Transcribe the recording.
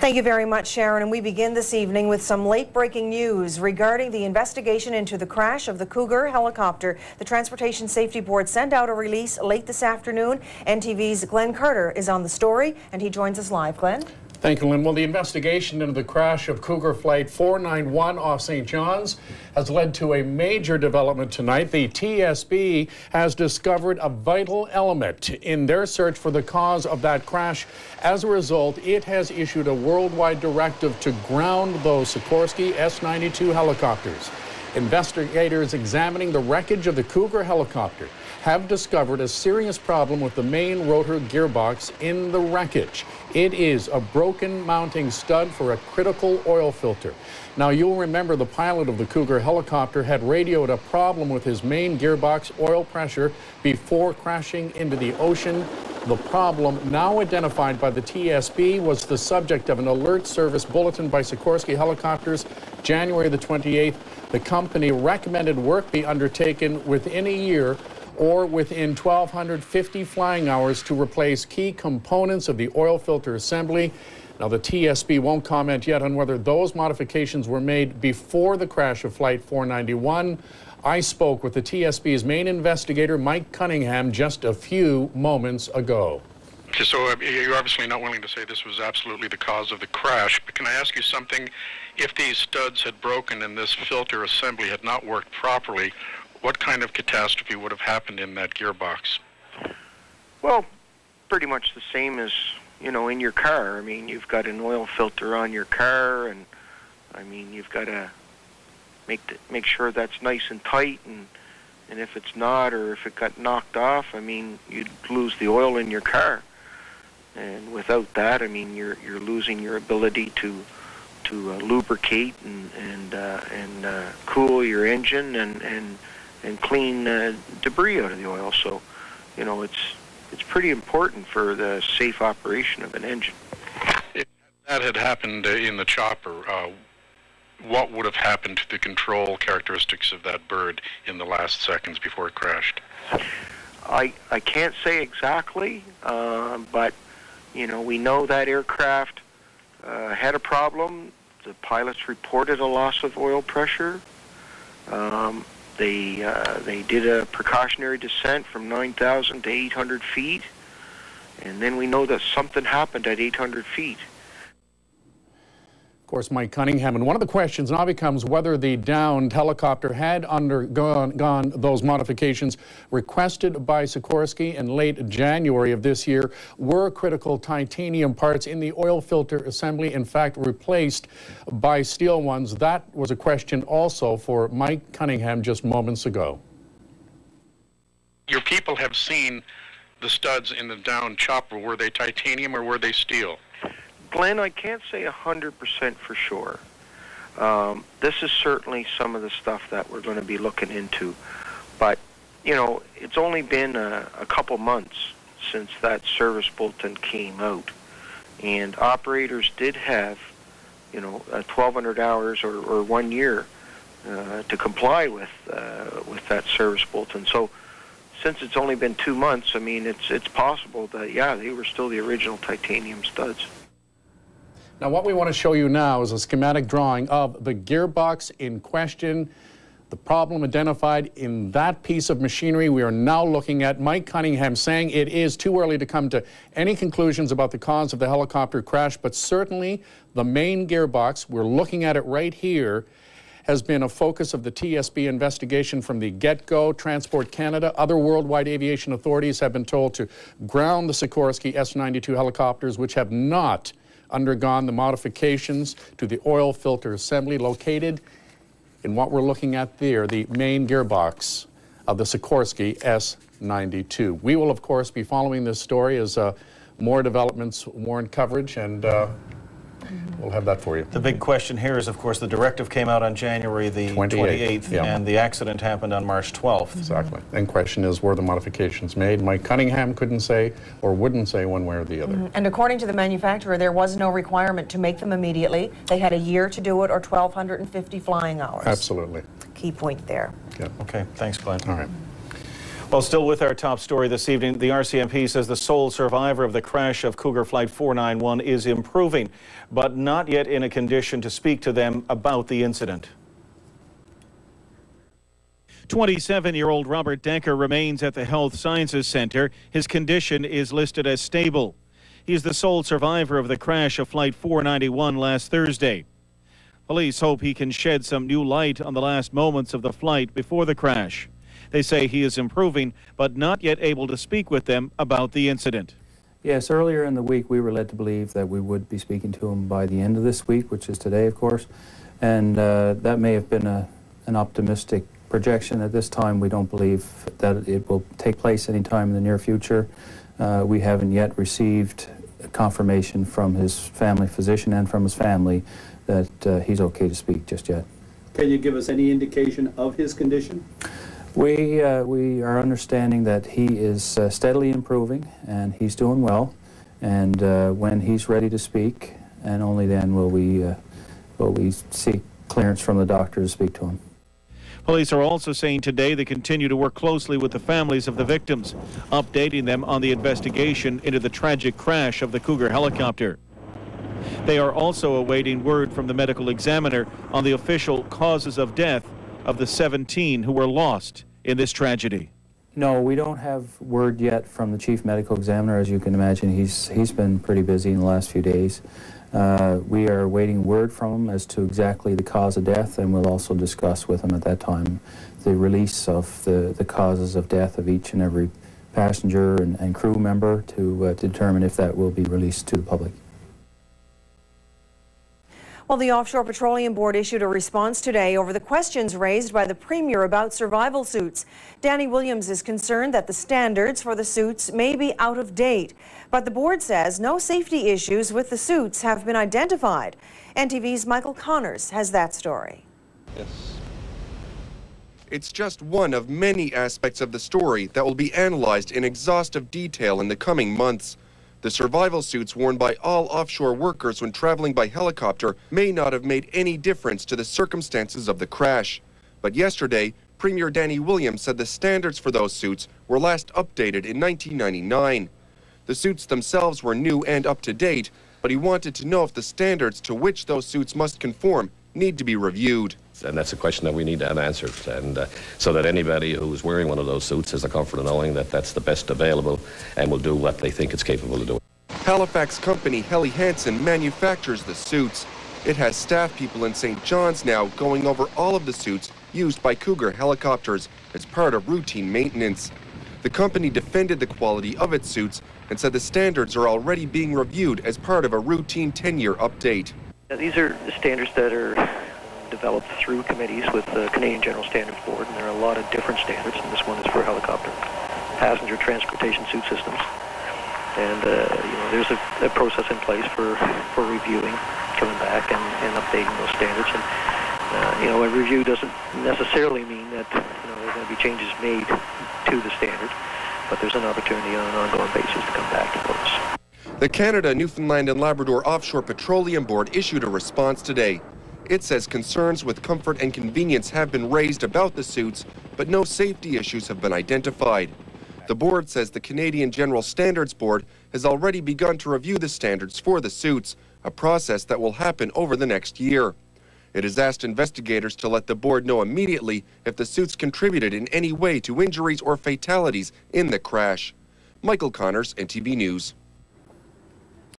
Thank you very much, Sharon. And we begin this evening with some late-breaking news regarding the investigation into the crash of the Cougar helicopter. The Transportation Safety Board sent out a release late this afternoon. NTV's Glenn Carter is on the story, and he joins us live. Glenn? Thank you, Lynn. Well, the investigation into the crash of Cougar Flight 491 off St. John's has led to a major development tonight. The TSB has discovered a vital element in their search for the cause of that crash. As a result, it has issued a worldwide directive to ground those Sikorsky S-92 helicopters. Investigators examining the wreckage of the Cougar helicopter have discovered a serious problem with the main rotor gearbox in the wreckage. It is a broken mounting stud for a critical oil filter. Now, you'll remember the pilot of the Cougar helicopter had radioed a problem with his main gearbox oil pressure before crashing into the ocean. The problem, now identified by the TSB, was the subject of an alert service bulletin by Sikorsky Helicopters, January the 28th. The company recommended work be undertaken within a year or within 1,250 flying hours to replace key components of the oil filter assembly. Now, the TSB won't comment yet on whether those modifications were made before the crash of Flight 491. I spoke with the TSB's main investigator, Mike Cunningham, just a few moments ago. Okay, so you're obviously not willing to say this was absolutely the cause of the crash, but can I ask you something? If these studs had broken and this filter assembly had not worked properly, what kind of catastrophe would have happened in that gearbox? Well, pretty much the same as, you know, in your car. I mean, you've got an oil filter on your car, and I mean, you've got to make sure that's nice and tight, and if it's not, or if it got knocked off, I mean, you'd lose the oil in your car. And without that, I mean, you're losing your ability to lubricate and cool your engine and clean debris out of the oil. So, you know, it's pretty important for the safe operation of an engine. If that had happened in the chopper, what would have happened to the control characteristics of that bird in the last seconds before it crashed? I can't say exactly, but, you know, we know that aircraft had a problem. The pilots reported a loss of oil pressure. They did a precautionary descent from 9,000 to 800 feet, and then we know that something happened at 800 feet. Of course, Mike Cunningham, and one of the questions now becomes whether the downed helicopter had undergone those modifications requested by Sikorsky in late January of this year. Were critical titanium parts in the oil filter assembly, in fact, replaced by steel ones? That was a question also for Mike Cunningham just moments ago. Your people have seen the studs in the downed chopper. Were they titanium or were they steel? Glenn, I can't say 100% for sure. This is certainly some of the stuff that we're going to be looking into. But, you know, it's only been a couple months since that service bulletin came out. And operators did have, you know, 1,200 hours or 1 year to comply with that service bulletin. So since it's only been 2 months, I mean, it's possible that, yeah, they were still the original titanium studs. Now, what we want to show you now is a schematic drawing of the gearbox in question. The problem identified in that piece of machinery we are now looking at. Mike Cunningham saying it is too early to come to any conclusions about the cause of the helicopter crash, but certainly the main gearbox, we're looking at it right here, has been a focus of the TSB investigation from the get-go. Transport Canada, other worldwide aviation authorities have been told to ground the Sikorsky S-92 helicopters, which have not undergone the modifications to the oil filter assembly located in what we're looking at there, the main gearbox of the Sikorsky S-92. We will, of course, be following this story as more developments warrant coverage, and we'll have that for you. The big question here is, of course, the directive came out on January the 28th, yeah. And the accident happened on March 12th. Exactly. And question is, were the modifications made? Mike Cunningham couldn't say or wouldn't say one way or the other. And according to the manufacturer, there was no requirement to make them immediately. They had a year to do it or 1,250 flying hours. Absolutely. Key point there. Yeah. Okay, thanks, Glenn. All right. Well, still with our top story this evening, the RCMP says the sole survivor of the crash of Cougar Flight 491 is improving, but not yet in a condition to speak to them about the incident. 27-year-old Robert Decker remains at the Health Sciences Center. His condition is listed as stable. He is the sole survivor of the crash of Flight 491 last Thursday. Police hope he can shed some new light on the last moments of the flight before the crash. They say he is improving, but not yet able to speak with them about the incident. Yes, earlier in the week we were led to believe that we would be speaking to him by the end of this week, which is today, of course, and that may have been an optimistic projection. At this time, we don't believe that it will take place anytime in the near future. We haven't yet received confirmation from his family physician and from his family that he's okay to speak just yet. Can you give us any indication of his condition? We are understanding that he is steadily improving and he's doing well, and when he's ready to speak, and only then will we seek clearance from the doctor to speak to him. Police are also saying today they continue to work closely with the families of the victims, updating them on the investigation into the tragic crash of the Cougar helicopter. They are also awaiting word from the medical examiner on the official causes of death of the 17 who were lost in this tragedy. No, we don't have word yet from the chief medical examiner. As you can imagine, he's been pretty busy in the last few days. We are waiting word from him as to exactly the cause of death, and we'll also discuss with him at that time the release of the causes of death of each and every passenger and crew member to determine if that will be released to the public. Well, the Offshore Petroleum Board issued a response today over the questions raised by the Premier about survival suits. Danny Williams is concerned that the standards for the suits may be out of date, but the board says no safety issues with the suits have been identified. NTV's Michael Connors has that story. Yes. It's just one of many aspects of the story that will be analyzed in exhaustive detail in the coming months. The survival suits worn by all offshore workers when traveling by helicopter may not have made any difference to the circumstances of the crash. But yesterday, Premier Danny Williams said the standards for those suits were last updated in 1999. The suits themselves were new and up to date, but he wanted to know if the standards to which those suits must conform need to be reviewed. And that's a question that we need to have answered, and so that anybody who's wearing one of those suits has the comfort of knowing that that's the best available and will do what they think it's capable of doing. Halifax company Helly Hansen manufactures the suits. It has staff people in St. John's now going over all of the suits used by Cougar helicopters as part of routine maintenance. The company defended the quality of its suits and said the standards are already being reviewed as part of a routine 10-year update. These are the standards that are developed through committees with the Canadian General Standards Board, and there are a lot of different standards, and this one is for helicopter passenger transportation suit systems. And there's a process in place for reviewing, coming back and updating those standards. And a review doesn't necessarily mean that there are going to be changes made to the standard, but there's an opportunity on an ongoing basis to come back to those. The Canada, Newfoundland and Labrador Offshore Petroleum Board issued a response today. It says concerns with comfort and convenience have been raised about the suits, but no safety issues have been identified. The board says the Canadian General Standards Board has already begun to review the standards for the suits, a process that will happen over the next year. It has asked investigators to let the board know immediately if the suits contributed in any way to injuries or fatalities in the crash. Michael Connors, NTV News.